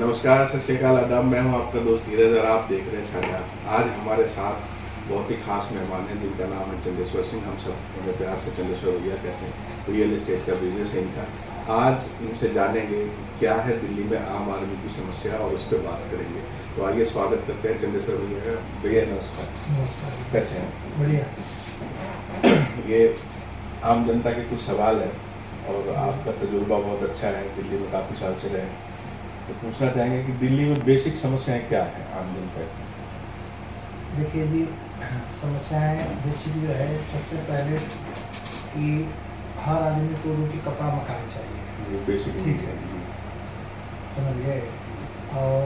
नमस्कार, सत श्री अकाल, आदाब। मैं हूं आपका दोस्त धीरज और आप देख रहे हैं साझा। आज हमारे साथ बहुत ही खास मेहमान हैं जिनका नाम है चंदेश्वर सिंह। हम सब उन्हें प्यार से चंदेश्वर भैया कहते हैं। रियल एस्टेट का बिजनेस है इनका। आज इनसे जानेंगे क्या है दिल्ली में आम आदमी की समस्या और उस पर बात करेंगे। तो आइए स्वागत करते हैं चंदेश्वर भैया का। भैया नमस्कार। नमस्कार। कैसे हैं? बढ़िया। ये आम जनता के कुछ सवाल हैं और आपका तजुर्बा बहुत अच्छा है, दिल्ली में काफ़ी साल से रहे। तो पूछना चाहेंगे कि दिल्ली में बेसिक समस्याएं क्या है आम जनता की? देखिए जी, समस्याएं बेसिक जो है, सबसे पहले कि हर आदमी को रोटी कपड़ा मकान चाहिए। ये बेसिक ठीक है, समझ गए। और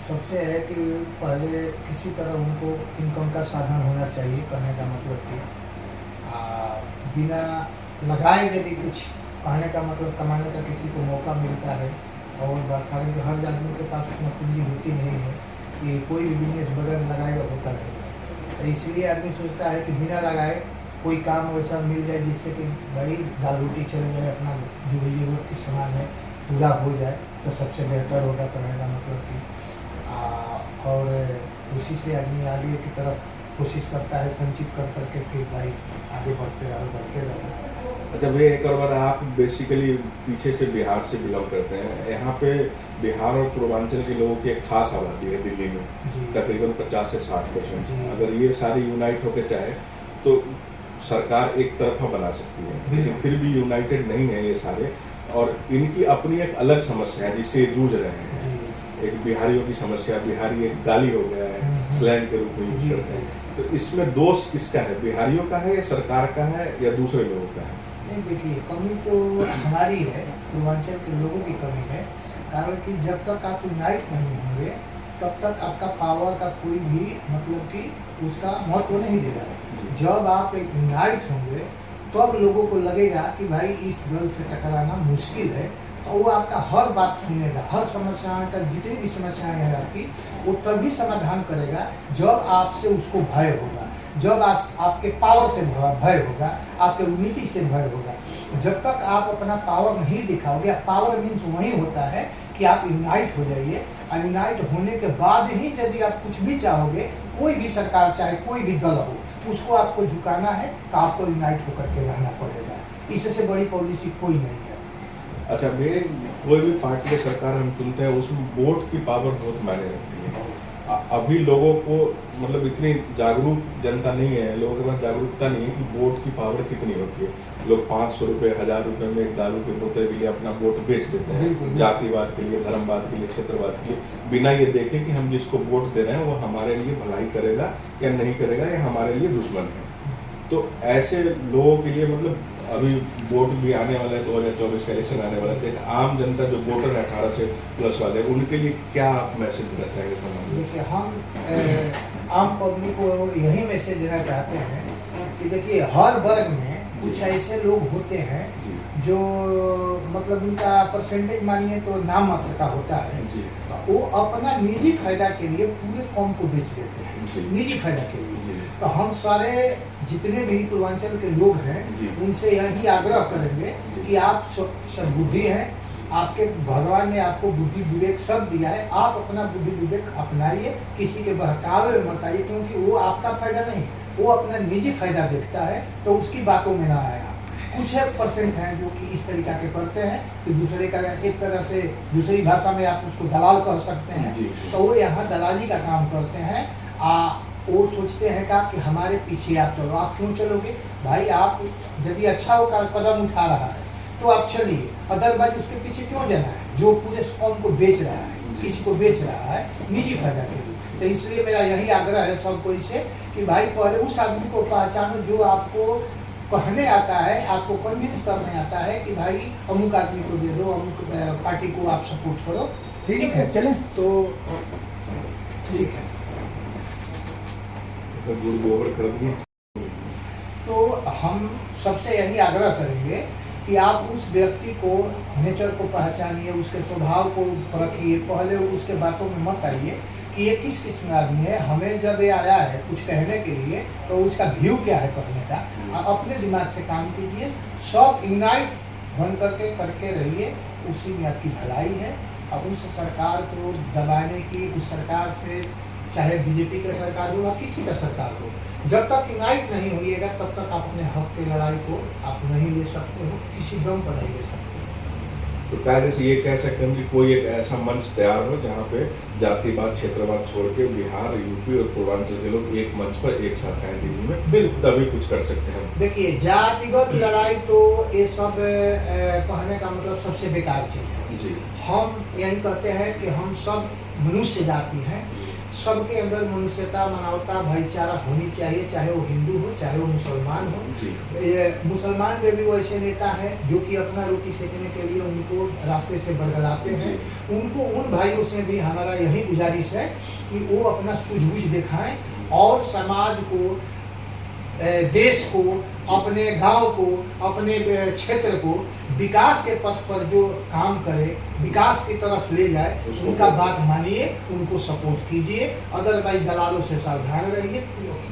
सबसे है कि पहले किसी तरह उनको इनकम का साधन होना चाहिए। कहने का मतलब कि बिना लगाए यदि कुछ, कहने का मतलब कमाने का किसी को मौका मिलता है। और बात करें कि हर आदमी के पास उतना पूंजी होती नहीं है कि कोई भी बिजनेस बगैर लगाएगा होता नहीं है। तो इसलिए आदमी सोचता है कि बिना लगाए कोई काम वैसा मिल जाए जिससे कि भाई दाल रोटी चल जाए, अपना जो भी जरूरत की सामान है पूरा हो जाए, तो सबसे बेहतर होगा। कहने का मतलब कि और उसी से आदमी आगे की तरफ कोशिश करता है, संचित कर करके फिर भाई आगे बढ़ते रहो। अच्छा भैया, एक और बात, आप बेसिकली पीछे से बिहार से बिलोंग करते हैं। यहाँ पे बिहार और पूर्वांचल के लोगों की एक खास आबादी है दिल्ली में, तकरीबन 50 से 60%। अगर ये सारी यूनाइट होकर चाहे तो सरकार एक तरफा बना सकती है, लेकिन फिर भी यूनाइटेड नहीं है ये सारे। और इनकी अपनी एक अलग समस्या है जिससे जूझ रहे हैं। एक बिहारियों की समस्या, बिहारी एक गाली हो गया है, स्लैंग के रूप में यूज करते हैं। तो इसमें दोष किसका है, बिहारियों का है या सरकार का है या दूसरे लोगों का है? नहीं, देखिए, कमी तो हमारी है, पूर्वांचल के लोगों की कमी है। कारण कि जब तक आप यूनाइट नहीं होंगे तब तक आपका पावर का कोई भी मतलब कि उसका महत्व नहीं देगा। जब आप यूनाइट होंगे तब लोगों को लगेगा कि भाई इस दल से टकराना मुश्किल है, तो वो आपका हर बात सुनेगा। हर समस्याओं का, जितनी भी समस्याएं हैं आपकी, वो तभी समाधान करेगा जब आपसे उसको भय होगा, जब आपके पावर से भय होगा, आपके यूनिटी से भय होगा। जब तक आप अपना पावर नहीं दिखाओगे, पावर मीन्स वही होता है कि आप यूनाइट हो जाइए। और यूनाइट होने के बाद ही यदि आप कुछ भी चाहोगे, कोई भी सरकार चाहे कोई भी दल हो, उसको आपको झुकाना है तो आपको यूनाइट होकर के रहना पड़ेगा। इससे बड़ी पॉलिसी कोई नहीं है। अच्छा भैया, कोई भी पार्टी की सरकार हम चुनते हैं उसमें वोट की पावर बहुत मायने रखती है। अभी लोगों को मतलब इतनी जागरूक जनता नहीं है, लोगों के पास जागरूकता नहीं है कि वोट की पावर कितनी होती है। लोग 500 रुपये 1000 रुपये में एक दारू के बोतल के लिए अपना वोट बेच देते हैं, जातिवाद के लिए, धर्मवाद के लिए, क्षेत्रवाद के लिए, बिना ये देखे कि हम जिसको वोट दे रहे हैं वो हमारे लिए भलाई करेगा या नहीं करेगा, या हमारे लिए दुश्मन है। तो ऐसे लोगों के लिए मतलब अभी वोट भी आने वाला है, 2024 का इलेक्शन आने वाला है। आम जनता जो वोटर है 18 से प्लस वाले, उनके लिए क्या आप मैसेज देना चाहेंगे समाज? देखिए, हम आम पब्लिक को यही मैसेज देना चाहते हैं कि देखिए, हर वर्ग में कुछ ऐसे लोग होते हैं जो मतलब उनका परसेंटेज मानिए तो नाम मात्र का होता है। तो वो अपना निजी फायदा के लिए पूरे कौम को बेच देते हैं, निजी फायदा के लिए। तो हम सारे जितने भी पूर्वांचल के लोग हैं उनसे यही आग्रह करेंगे कि आप सद्बुद्धि हैं, आपके भगवान ने आपको बुद्धि विवेक सब दिया है, आप अपना बुद्धि विवेक अपनाइए, किसी के बहकावे में मत आइए, क्योंकि वो आपका फायदा नहीं, वो अपना निजी फायदा देखता है। तो उसकी बातों में ना आया। कुछ % हैं जो कि इस तरीका के करते हैं कि दूसरे का, एक तरह से दूसरी भाषा में आप उसको दलाल कह सकते हैं। तो वो यहाँ दलाली का काम करते हैं। वो सोचते हैं कि हमारे पीछे आप चलो। आप क्यों चलोगे भाई? आप यदि अच्छा हो कदम उठा रहा है तो आप चलिए, अदरवाइज उसके पीछे क्यों जाना है जो पूरे कौम को बेच रहा है, किसी को बेच रहा है निजी फायदा के लिए। तो इसलिए मेरा यही आग्रह है सबको इससे कि भाई पहले उस आदमी को पहचानो जो आपको कहने आता है, आपको कन्विंस करने आता है कि भाई अमुक आदमी को दे दो, अमुक पार्टी को आप सपोर्ट करो। ठीक है, चलें तो ठीक है। गुड़ गोबर कर दिए। तो हम सबसे यही आग्रह करेंगे कि आप उस व्यक्ति को, नेचर को पहचानिए, उसके स्वभाव को परखिए, पहले उसके बातों में मत आइए कि ये किस किस्म का आदमी है। हमें जब ये आया है कुछ कहने के लिए तो उसका व्यू क्या है कहने का, अपने दिमाग से काम कीजिए, सब यूनाइट बन करके रहिए, उसी में आपकी भलाई है। और उस सरकार को दबाने की, उस सरकार से, चाहे बीजेपी का सरकार हो या किसी का सरकार हो, जब तक यूनाइट नहीं होइएगा तब तक आप अपने हक की लड़ाई को आप नहीं ले सकते हो, किसी दम पर नहीं ले सकते। तो कायदे से ये कह सकते हैं कि कोई एक ऐसा मंच तैयार हो जहाँ पे जातिवाद क्षेत्रवाद छोड़ के बिहार, यूपी और पूर्वांचल के लोग एक मंच पर एक साथ आए दिल्ली में, बिल्कुल तभी कुछ कर सकते हैं। देखिए, जातिगत लड़ाई तो ये सब कहने का मतलब सबसे बेकार चीज है जी। हम यही कहते हैं कि हम सब मनुष्य जाति हैं, सबके अंदर मनुष्यता, मानवता, भाईचारा होनी चाहिए, चाहे वो हिंदू हो चाहे वो मुसलमान हो। मुसलमान में भी वो ऐसे नेता हैं जो कि अपना रोटी सेकने के लिए उनको रास्ते से बरगलाते हैं। उनको, उन भाइयों से भी हमारा यही गुजारिश है कि वो अपना सूझबूझ दिखाएं और समाज को, देश को, अपने गांव को, अपने क्षेत्र को विकास के पथ पर जो काम करे, विकास की तरफ ले जाए, उनका बात मानिए, उनको सपोर्ट कीजिए। अदरवाइज दलालों से सावधान रहिए।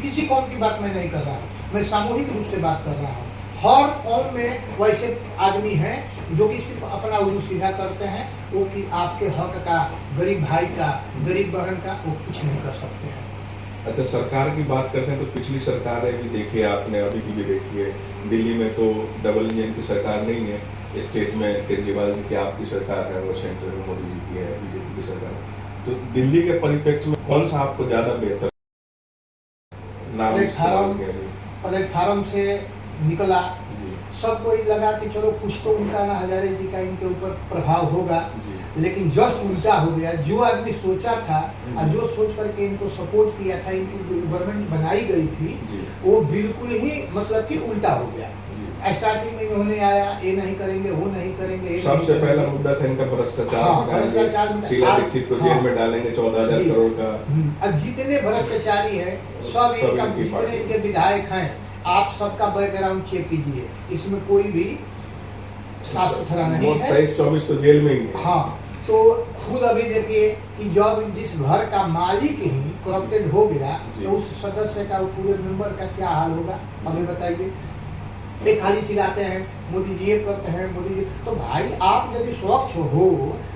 किसी कौम की बात मैं नहीं कर रहा हूँ, मैं सामूहिक रूप से बात कर रहा हूँ। हर कौम में वैसे आदमी हैं जो कि सिर्फ अपना उल्लू सीधा करते हैं, वो कि आपके हक का, गरीब भाई का, गरीब बहन का वो कुछ नहीं कर सकते हैं। अच्छा, सरकार की बात करते हैं तो पिछली सरकारें भी देखी है आपने, अभी की भी देखी है। दिल्ली में तो डबल इंजन की सरकार नहीं है, स्टेट में केजरीवाल जी की आपकी सरकार है और सेंटर में मोदी जी की है, बीजेपी की सरकार। तो दिल्ली के परिप्रेक्ष्य में कौन सा आपको ज्यादा बेहतर नाम? प्लेटफार्म से निकला, सबको लगा कि चलो कुछ तो उनका ना हजारे जी का इनके ऊपर प्रभाव होगा, लेकिन जस्ट उल्टा हो गया। जो आदमी सोचा था और जो सोच करके इनको सपोर्ट किया था, इनकी गवर्नमेंट बनाई गई थी, वो बिल्कुल ही मतलब कि उल्टा हो गया। स्टार्टिंग में इन्होंने आया, ये नहीं करेंगे, वो नहीं करेंगे। सबसे पहला मुद्दा था इनका भ्रष्टाचार। शीला दीक्षित को जेल में डालेंगे 14,000 करोड़ का। जितने भ्रष्टाचारी है सब इनका, जितने इनके विधायक हैं, आप सबका बैकग्राउंड चेक कीजिए, इसमें कोई भी साफ सुथरा नहीं है। 23-24 तो जेल में ही है। हाँ, तो खुद अभी देखिए कि जब जिस घर का मालिक ही करप्टेड हो गया तो उस सदस्य का, पूरे मेंबर का क्या हाल होगा, हमें बताइए। एक खाली चिल्लाते हैं मोदी जी ये करते हैं, मोदी जी। तो भाई आप यदि स्वच्छ हो,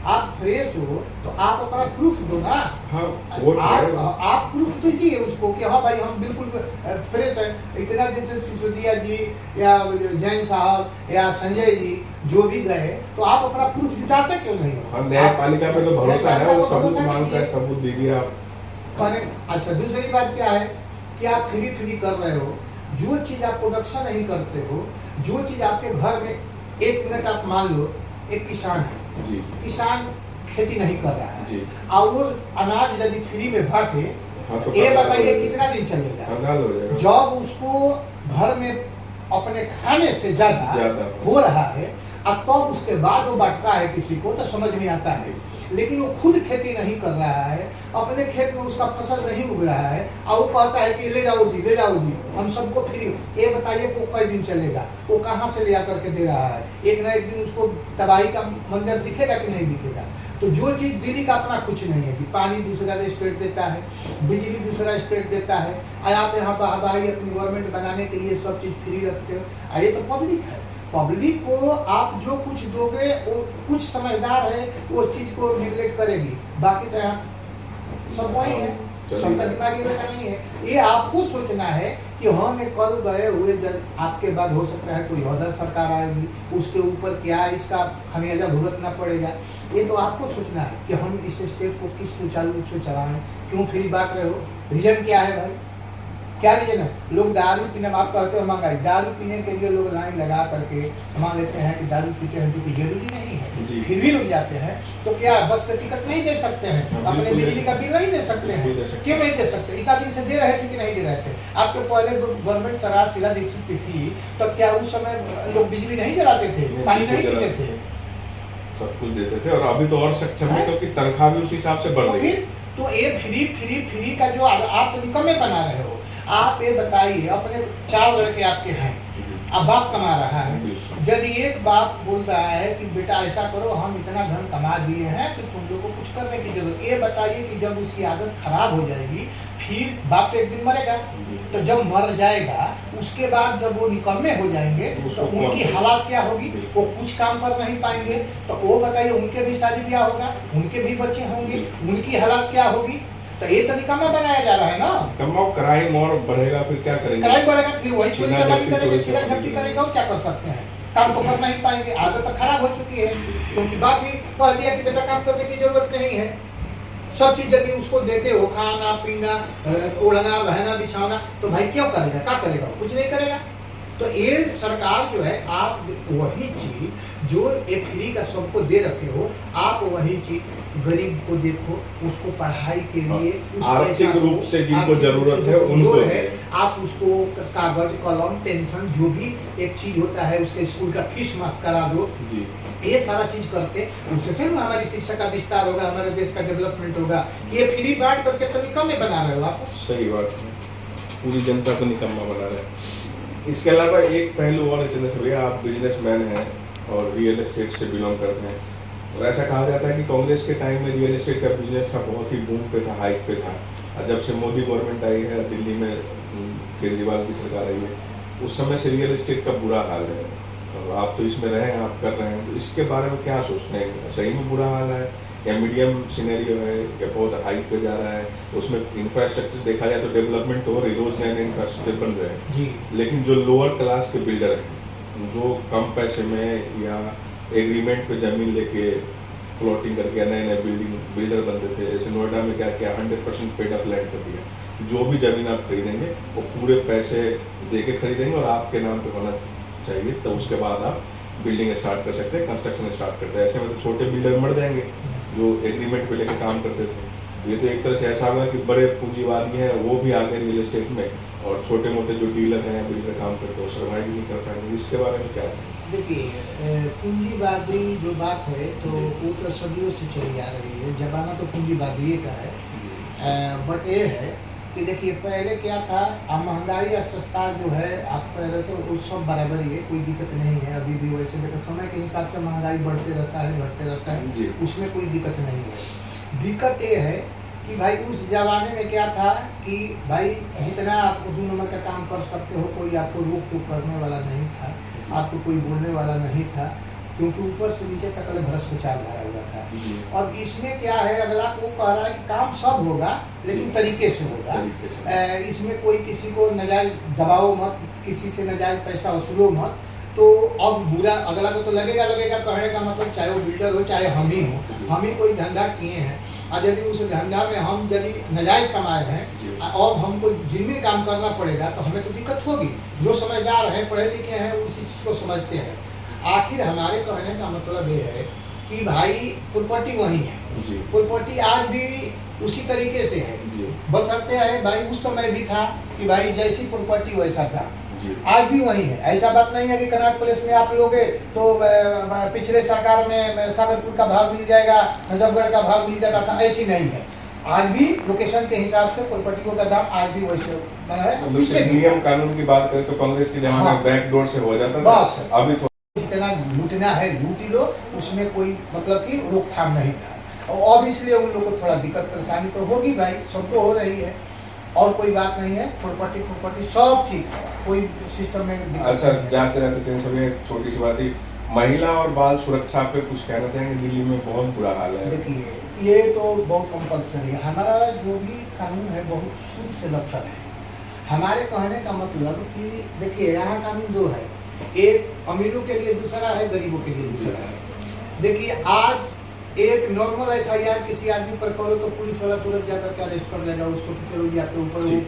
आप फ्रेश हो, तो आप अपना प्रूफ दो ना। हाँ, आप प्रूफ दीजिए उसको कि हाँ भाई हम बिल्कुल फ्रेश हैं। इतना दिन से सिसोदिया जी या जैन साहब या संजय जी जो भी गए, तो आप अपना प्रूफ जुटाते क्यों नहीं हो? न्यायपालिका पे तो भरोसा है, वो सबूत मांगता है, सबूत दीजिए आप। अच्छा, दूसरी बात क्या है कि आप फ्री कर रहे हो। जो चीज आप प्रोडक्शन नहीं करते हो, जो चीज आपके घर में, एक मिनट आप मान लो एक किसान है जी, किसान खेती नहीं कर रहा है और वो अनाज यदि फ्री में बांटे, तो ये बताइए कितना दिन चलेगा? जब उसको घर में अपने खाने से ज्यादा हो रहा है और तब उसके बाद वो बांटता है किसी को, तो समझ में आता है। लेकिन वो खुद खेती नहीं कर रहा है, अपने खेत में उसका फसल नहीं उग रहा है और वो कहता है कि ले जाओ जी, हम सबको फ्री। ये बताइए वो कई दिन चलेगा? वो कहाँ से ले आकर के दे रहा है? एक ना एक दिन उसको तबाही का मंजर दिखेगा कि नहीं दिखेगा? तो जो चीज दिल्ली का अपना कुछ नहीं है कि पानी दूसरा स्टेट देता है, बिजली दूसरा स्टेट देता है, और आप यहाँ वाहवाही अपनी गवर्नमेंट बनाने के लिए सब चीज फ्री रखते हो। ये तो पब्लिक है। पब्लिक को आप जो कुछ दोगे, वो कुछ समझदार है वो चीज को निगलेक्ट करेगी, बाकी तो यहाँ सब वही है, सबका दिमागी लगा नहीं है। ये आपको सोचना है कि हम कल गए हुए जब आपके बाद हो सकता है कोई अदर सरकार आएगी, उसके ऊपर क्या इसका खमियाजा भुगतना पड़ेगा। ये तो आपको सोचना है कि हम इस स्टेट को किस सुचारू रूप से चलाएं। क्यों फ्री बांट रहे हो? रीजन क्या है भाई? क्या रीजन है? लोग दारू पीने, आप कहते हो महंगाई, दारू पीने के लिए लोग लाइन लगा करके मान लेते हैं कि दारू पीते हैं, जो कि जरूरी नहीं है, फिर भी लोग जाते हैं। तो क्या बस का टिकट नहीं दे सकते हैं? अपने बिजली का बिल नहीं दे सकते हैं? क्यों नहीं दे सकते? इतना दिन से दे रहे थे कि नहीं दे रहे थे? आपके पहले गवर्नमेंट सरकार शीला दीक्षित की थी, तो क्या उस समय लोग बिजली नहीं जलाते थे, पानी नहीं पीते थे? सब कुछ देते थे। और अभी तो और सक्षम है क्योंकि तनख्वाह भी उस हिसाब से बढ़ रही है। तो ये फ्री का जो आप तो निकम्मे बना रहे हो। आप ये बताइए, अपने 4 लड़के आपके हैं, अब बाप कमा रहा है, यदि एक एक बाप बोल रहा है कि बेटा ऐसा करो, हम इतना धन कमा दिए हैं कि तुम लोगों को कुछ करने की जरूरत। ये बताइए कि जब उसकी आदत खराब हो जाएगी, फिर बाप तो एक दिन मरेगा, तो जब मर जाएगा उसके बाद जब वो निकम्मे हो जाएंगे तो उनकी हालत क्या होगी? वो कुछ काम कर नहीं पाएंगे। तो वो बताइए, उनके भी शादी ब्याह होगा, उनके भी बच्चे होंगे, उनकी हालत क्या होगी? तो ये तो निकम्मा बनाया जा रहा है ना। कमाओ, क्राइम और बढ़ेगा, फिर क्या करेंगे? क्राइम बढ़ेगा, फिर वही चोरी करेंगे, चीरा झपटी करेंगे, और क्या कर सकते हैं? काम तो कर नहीं पाएंगे, आदत तो खराब हो चुकी है। क्योंकि बाप भी कह दिया कि बेटा काम करने की जरूरत नहीं है, सब चीज यदि उसको देते हो, खाना पीना, ओढ़ना रहना बिछाना, तो भाई क्यों करेगा? क्या करेगा? कुछ नहीं करेगा। तो ये सरकार जो है, आप वही चीज जो ये फ्री का सबको दे रखे हो, आप वही चीज गरीब को देखो, उसको पढ़ाई के लिए आर्थिक रूप से जिनको जरूरत है उनको है, आप उसको कागज कलम पेंशन जो भी एक चीज होता है, उसके स्कूल का फीस माफ करा दो जी। ये सारा चीज करते, उससे से हमारी शिक्षा का विस्तार होगा, हमारे देश का डेवलपमेंट होगा। ये फ्री बांट करके तो निकम्मे बना रहे हो आप। सही बात है, पूरी जनता को निकम्मा बना रहे हैं। इसके अलावा एक पहलू और है चंद्रशेखर भैया, आप बिजनेसमैन हैं और रियल एस्टेट से बिलोंग करते हैं, और ऐसा कहा जाता है कि कांग्रेस के टाइम में रियल एस्टेट का बिजनेस था, बहुत ही बूम पे था, हाइक पे था। और जब से मोदी गवर्नमेंट आई है, दिल्ली में केजरीवाल की सरकार आई है, उस समय से रियल एस्टेट का बुरा हाल है। और आप तो इसमें रहे हैं, आप कर रहे हैं, तो इसके बारे में क्या सोचते हैं? सही में बुरा हाल है या मीडियम सिनेरियो है या बहुत हाइक पे जा रहा है? उसमें इंफ्रास्ट्रक्चर देखा जाए तो डेवलपमेंट तो हो रही, रोज नए नए इंफ्रास्ट्रक्चर बन रहे हैं जी, लेकिन जो लोअर क्लास के बिल्डर हैं, जो कम पैसे में या एग्रीमेंट पे जमीन लेके प्लॉटिंग करके नए नए बिल्डर बनते थे, जैसे नोएडा में क्या क्या 100% पेड अप लैंड कर दिया, जो भी जमीन आप खरीदेंगे वो पूरे पैसे दे के खरीदेंगे और आपके नाम पे होना चाहिए, तो उसके बाद आप बिल्डिंग स्टार्ट कर सकते हैं, कंस्ट्रक्शन स्टार्ट करते हैं। ऐसे में तो छोटे बिल्डर मर जाएंगे जो एग्रीमेंट पे लेके काम करते थे। ये तो एक तरह से ऐसा होगा कि बड़े पूंजीवादी हैं वो भी आ गए रियल एस्टेट में, और छोटे मोटे जो डीलर हैं, बिल्डर काम करते हैं, वो सर्वाइव नहीं कर पाएंगे। इसके बारे में क्या है? देखिए, पूंजीवादी जो बात है तो वो तो सदियों से चली आ रही है, जमाना तो पूंजीवादी का है। बट ये है कि देखिए, पहले क्या था, महंगाई या सस्ता जो है, आप पहले तो वो सब बराबर ही है, कोई दिक्कत नहीं है। अभी भी वैसे देखो, समय के हिसाब से महंगाई बढ़ते रहता है, घटते रहता है, उसमें कोई दिक्कत नहीं है। दिक्कत ये है कि भाई उस जमाने में क्या था कि भाई जितना आप 2 नंबर का काम कर सकते हो, कोई आपको रोक टोक करने वाला नहीं था, आपको कोई बोलने वाला नहीं था, क्योंकि ऊपर से नीचे तक भ्रष्टाचार भरा हुआ था। और इसमें क्या है, अगला को कह रहा है कि काम सब होगा लेकिन तरीके से होगा, इसमें कोई किसी को नाजायज दबाओ मत, किसी से नाजायज पैसा वसूलो मत। तो अब बुरा अगला को तो लगेगा कहने का मतलब, चाहे वो बिल्डर हो चाहे हम ही हो, हम ही कोई धंधा किए हैं, और यदि उस धंधा में हम यदि नाजायज कमाए हैं और हमको जिम्मे काम करना पड़ेगा तो हमें तो दिक्कत होगी। जो समझदार हैं, पढ़े लिखे हैं, उसी चीज़ को समझते हैं। आखिर हमारे कहने का मतलब ये है कि भाई प्रॉपर्टी वही है, प्रॉपर्टी आज भी उसी तरीके से है, बशर्ते है भाई उस समय भी था कि भाई जैसी प्रॉपर्टी वैसा था, आज भी वही है। ऐसा बात नहीं है कि कनॉट प्लेस में आप लोगे तो पिछले सरकार में सागरपुर का भाव मिल जाएगा, नजफगढ़ का भाव मिल जाता था, ऐसी नहीं है। आज भी लोकेशन के हिसाब से प्रॉपर्टियों का दाम आज भी वैसे बना है। पीछे नियम कानून की बात करें तो कांग्रेस के जमाने में बैकडोर से हो जाता था, बस अभी तो जितना लूटना है लूट लो, उसमें कोई मतलब कि रोकथाम नहीं था। और अब इसलिए उन लोगों को थोड़ा दिक्कत परेशानी तो होगी भाई, सबको हो रही है, और कोई बात नहीं है। प्रॉपर्टी सब ठीक है, कोई सिस्टम में। अच्छा, जाते रहते सभी छोटी सी बात ही, महिला और बाल सुरक्षा पे कुछ कहना चाहेंगे? दिल्ली में बहुत बुरा हाल है। देखिए, ये तो बहुत कंपल्सरी है, हमारा जो भी कानून है बहुत शुरू से लक्षण है। हमारे कहने का मतलब कि देखिए, यहाँ कानून दो है, एक अमीरों के लिए दूसरा है, गरीबों के लिए दूसरा है। देखिए, आज एक नॉर्मल FIR किसी आदमी पर करो तो पुलिस वाला तुरंत जाकर के अरेस्ट कर लेगा उसको, कि चलो जी आपके ऊपर वो,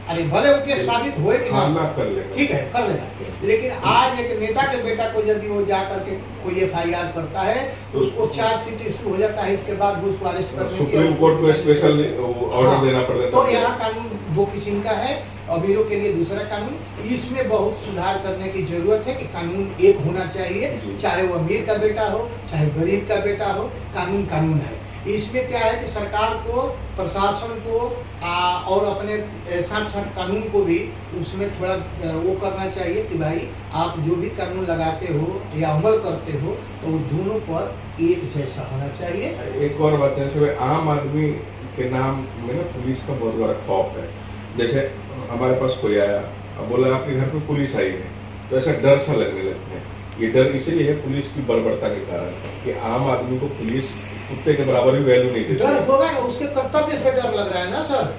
अरे भले उनके साबित हुए कि ना कर लेगा, ठीक है कर लेगा। लेकिन आज एक नेता के बेटा को यदि वो जा करके कोई FIR करता है तो उसको चार्जशीट इशू हो जाता है, इसके बाद उसको अरेस्ट करने सुप्रीम कोर्ट को स्पेशल ऑर्डर देना पड़ता है। तो यहाँ कानून दो किस्म का है, अमीरों के लिए दूसरा कानून। इसमें बहुत सुधार करने की जरूरत है कि कानून एक होना चाहिए, चाहे वो अमीर का बेटा हो चाहे गरीब का बेटा हो, कानून कानून है। इसमें क्या है कि सरकार को, प्रशासन को और अपने साथ साथ कानून को भी उसमें थोड़ा वो करना चाहिए कि भाई आप जो भी कानून लगाते हो या अमल करते हो तो दोनों पर एक जैसा होना चाहिए। एक और बात है, आम आदमी के नाम में ना पुलिस का बहुत बड़ा खौफ है। जैसे हमारे पास कोई आया, अब बोला आपके घर पे पुलिस आई है, तो ऐसा डर सा लगने लगता है। ये डर इसलिए है पुलिस की बर्बरता के कारण कि आम आदमी को पुलिस कुत्ते के बराबर भी वैल्यू नहीं देती। डर होगा ना, उसके कर्तव्य से डर लग रहा है ना सर,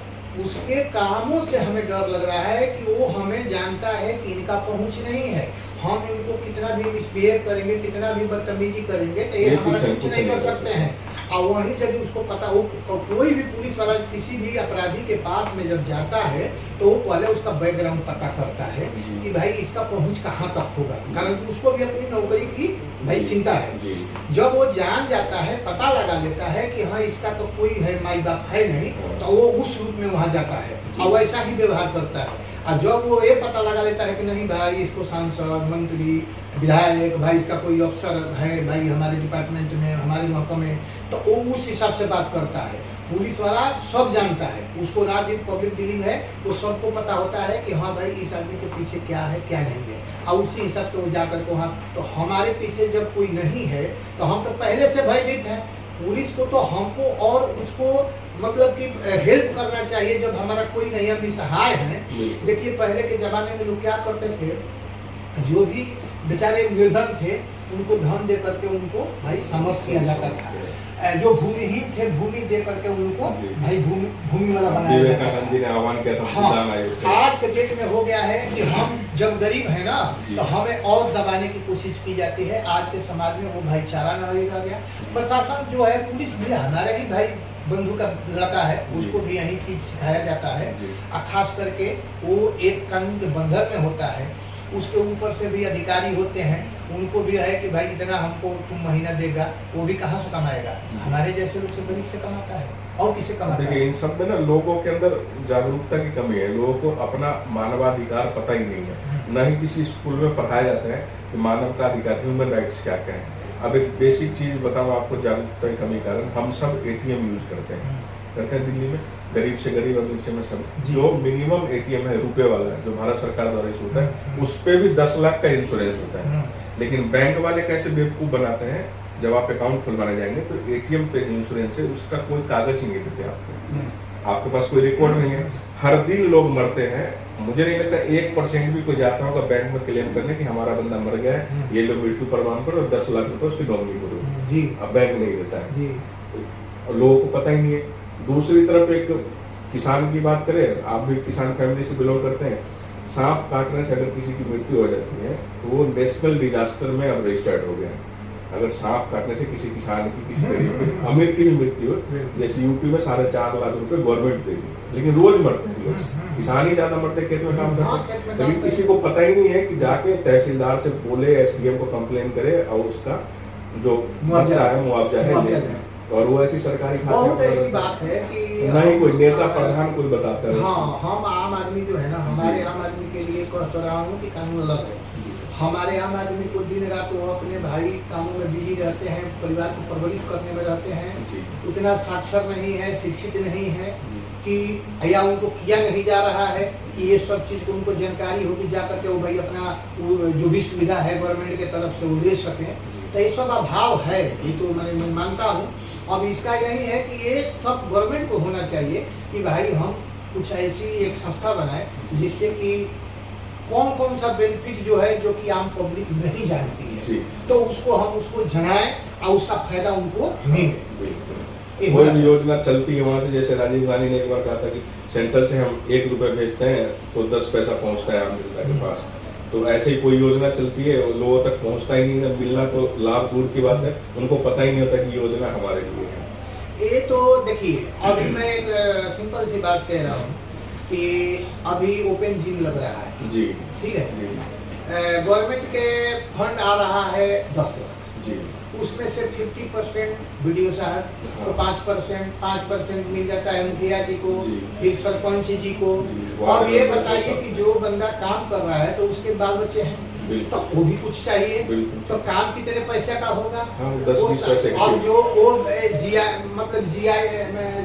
उसके कामों से हमें डर लग रहा है कि वो हमें जानता है कि इनका पहुंच नहीं है, हम इनको कितना भी मिसबिहेव करेंगे, कितना भी बदतमीजी करेंगे तो ये हमारा कुछ नहीं कर सकते हैं। और वही जब उसको पता हो, कोई भी पुलिस वाला किसी भी अपराधी के पास में जब जाता है तो वो पहले उसका बैकग्राउंड पता करता है कि भाई इसका पहुंच कहाँ तक होगा, कारण उसको भी अपनी नौकरी की भाई चिंता है। जब वो जान जाता है, पता लगा लेता है कि हाँ इसका तो कोई है माई बाप है नहीं, तो वो उस रूप में वहां जाता है और वैसा ही व्यवहार करता है। और जब वो ये पता लगा लेता है कि नहीं भाई इसको सांसद, मंत्री, विधायक, भाई इसका कोई अफसर है भाई हमारे डिपार्टमेंट में, हमारे महकमे, तो वो उस हिसाब से बात करता है। पुलिस वाला सब जानता है, उसको राज्य पब्लिक डीलिंग है, वो सबको पता होता है कि हाँ भाई इस आदमी के पीछे क्या है क्या नहीं है, और उसी हिसाब से वो जाकर के वहाँ, तो हमारे पीछे जब कोई नहीं है तो हम तो पहले से भयभीत हैं। पुलिस को तो हमको और उसको मतलब कि हेल्प करना चाहिए जब हमारा कोई नहीं, हम निसहाय हैं। देखिए पहले के जमाने में लोग क्या करते थे, जो भी बेचारे निर्धन थे उनको धन दे करके उनको भाई समर्थ किया जाता था, जो भूमिहीन थे भूमि दे करके उनको भाई भूमि वाला बनाया जाता था। जी ने आह्वान किया था। हाँ, आज के डेट में हो गया है कि हम जब गरीब है ना तो हमें और दबाने की कोशिश की जाती है। आज के समाज में वो भाईचारा नहीं रह गया। प्रशासन जो है, पुलिस भी हमारे ही भाई बंधु का लड़का है, उसको भी यही चीज सिखाया जाता है। खास करके वो एक कानून के बंधन में होता है, उसके ऊपर से भी अधिकारी होते हैं, उनको भी है कि भाई इतना हमको तुम महीना देगा, वो भी कहाँ से कमाएगा, हमारे जैसे लोग से गरीब से कमाता है और किसे कमाता है। देखिए इन सब में ना लोगों के अंदर जागरूकता की कमी है, लोगों को अपना मानवाधिकार पता ही नहीं है, न ही किसी स्कूल में पढ़ाया जाता है कि मानव का अधिकार, ह्यूमन राइट्स क्या क्या है। अब एक बेसिक चीज बताऊं आपको, जागरूकता की कमी कारण हम सब एटीएम यूज करते हैं दिल्ली में, गरीब से गरीब अमीर से में सब। जो मिनिमम एटीएम है रुपए वाला, जो भारत सरकार द्वारा इशू होता है, उस पे भी 10 लाख का इंश्योरेंस होता है। लेकिन बैंक वाले कैसे बेवकूफ बनाते हैं, जब आप अकाउंट खुलवाने जाएंगे तो एटीएम पे इंश्योरेंस है, उसका कोई कागज ही नहीं देते आपको, आपके पास कोई रिकॉर्ड नहीं है। हर दिन लोग मरते हैं, मुझे नहीं लगता 1% भी कोई जाता होगा बैंक में क्लेम करने कि हमारा बंदा मर गया है, ये लोग मृत्यु प्रमाण पर और 10 लाख रुपए उसकी नॉमिनी करो जी, अब बैंक नहीं देता है, लोगों को पता ही नहीं है। दूसरी तरफ एक किसान की बात करें, आप भी किसान फैमिली से बिलोंग करते हैं, सांप काटने से अगर किसी की मृत्यु हो जाती है तो वो नेशनल डिजास्टर में अब रजिस्टर्ड हो गया है। अगर सांप काटने से किसी किसान की, किसी गरीब की, अमीर की भी मृत्यु हो, जैसे यूपी में 4.5 लाख रुपए गवर्नमेंट देगी, लेकिन रोज मरते हैं लोग, किसान ही ज्यादा मरते, खेत में काम करते हैं। लेकिन किसी को पता ही नहीं है कि जाके तहसीलदार से बोले, एसडीएम को कंप्लेन करे और उसका जो मुआवजा है और वो ऐसी सरकारी बहुत ऐसी बात है कि नहीं कोई नेता प्रधान कोई बताता है। हाँ, हम आम आदमी जो है ना, हमारे आम आदमी के लिए कह तो रहा हूँ कि कानून अलग है। हमारे आम आदमी को दिन रात वो अपने भाई कामों में बिजी रहते हैं, परिवार को परवरिश करने में रहते हैं, उतना साक्षर नहीं है, शिक्षित नहीं है कि या उनको किया नहीं जा रहा है कि ये सब चीज़ को उनको जानकारी होगी, जाकर के वो भाई अपना जो भी सुविधा है गवर्नमेंट के तरफ से वो ले सकें। तो ये सब अभाव है, ये तो मैं मानता हूँ। अब इसका यही है कि ये सब गवर्नमेंट को होना चाहिए कि भाई हम कुछ ऐसी एक संस्था बनाए जिससे कि कौन कौन सा बेनिफिट जो है जो कि आम पब्लिक नहीं जानती है, तो उसको हम उसको जनाएं और उसका फायदा उनको मिले। कोई भी योजना चलती है वहाँ से, जैसे राजीव गांधी ने एक बार कहा था कि सेंट्रल से हम 1 रुपए भेजते हैं तो 10 पैसा पहुँचता है आम जनता के पास, तो ऐसे ही कोई योजना चलती है लोगों तक पहुंचता ही नहीं है, मिलना तो लाभ दूर की बात है, उनको पता ही नहीं होता कि योजना हमारे लिए है। ये तो देखिए, अभी मैं एक सिंपल सी बात कह रहा हूँ कि अभी ओपन जिम लग रहा है जी, ठीक है, गवर्नमेंट के फंड आ रहा है 10 लाख जी, उसमें से 50% बीडीओ साहब को 5% मिल जाता है मुखिया जी को, फिर सरपंच जी को। अब ये बताइए कि जो बंदा काम कर रहा है तो उसके बाल बच्चे हैं, बिल्कुल। तो वो भी कुछ चाहिए। बिल्कुल। तो काम कितने पैसे का होगा? हाँ, 10-20 पैसे का। और जो वो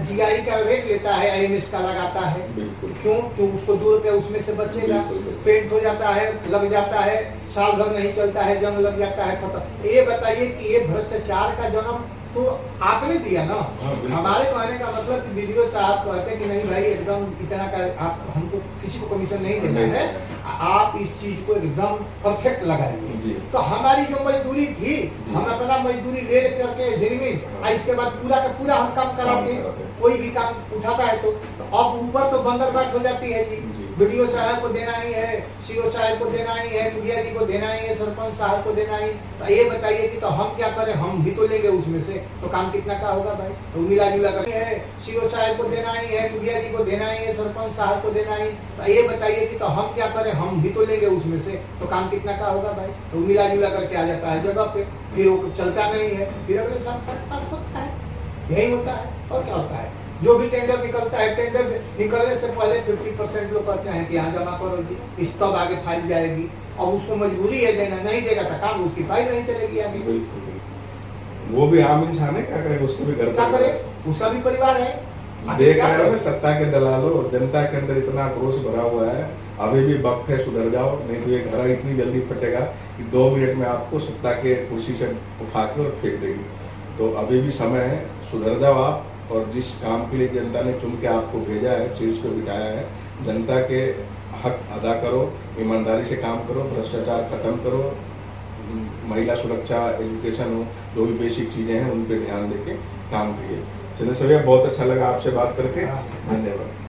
जीआई का रेट लेता है, आईएमएस का लगाता है। बिल्कुल। क्यों उसको 2 रुपया उसमें से बचेगा। बिल्कुल, बिल्कुल। पेंट हो जाता है, लग जाता है, साल भर नहीं चलता है, जंग लग जाता है, खत्म। ये बताइए कि ये भ्रष्टाचार का जन्म तो आपने दिया ना। हाँ, बिल्कुल। हमारे कहने का मतलब कि वीडियो साहब कहते हैं कि नहीं भाई एकदम इतना का आप हमको किसी को कमीशन नहीं देना है, आप इस चीज को एकदम परफेक्ट लगाइए। जी। तो हमारी जो मजदूरी थी, हम अपना मजदूरी ले करके दिन हाँ। इसके बाद पूरा का पूरा हम काम कराते कराते हैं। कोई भी काम उठाता है तो अब ऊपर तो बंदरबाट हो जाती है जी। वीडियो साहब को देना ही है, सीओ साहब को देना ही है, मुखिया जी को देना ही है, सरपंच साहब को देना ही। तो ये बताइए कि तो हम क्या करें, हम भी तो लेंगे उसमें से, तो काम कितना का होगा भाई? तो मिला जुला कर है, सीओ साहब को देना ही है, मुखिया जी को देना ही है, सरपंच साहब को देना ही। तो ये बताइए कि तो हम क्या करें, हम भी तो लेंगे उसमें से, तो काम कितना का होगा भाई? तो मिला जुला करके आ जाता है जगह पे, फिर वो चलता नहीं है, फिर अगले साल पास होता है। यही होता है और क्या होता है। जो भी टेंडर निकलता है, टेंडर निकलने से पहले 50% लोग कहते हैं कि यहाँ जमा करो जी, इस तब आगे फाइल जाएगी, और उसको मजबूरी है देना, नहीं देगा तो काम उसकी फाइल नहीं चलेगी आगे। बिल्कुल, बिल्कुल। वो भी आम इंसान है, क्या करे, उसको भी घर क्या करे, उसका भी परिवार है। देख रहे हो सत्ता के दलालों, जनता के अंदर इतना आक्रोश भरा हुआ है। अभी भी वक्त है, सुधर जाओ, नहीं तो ये घर इतनी जल्दी फटेगा कि 2 मिनट में आपको सत्ता के कुर्सी से उठा के और फेंक देगी। तो अभी भी समय है, सुधर जाओ आप, और जिस काम के लिए जनता ने चुन के आपको भेजा है, शीर्ष पे बिठाया है, जनता के हक अदा करो, ईमानदारी से काम करो, भ्रष्टाचार खत्म करो, महिला सुरक्षा, एजुकेशन हो, जो भी बेसिक चीजें हैं उन पे ध्यान देके काम करिए। चलिए सभैया, बहुत अच्छा लगा आपसे बात करके, धन्यवाद।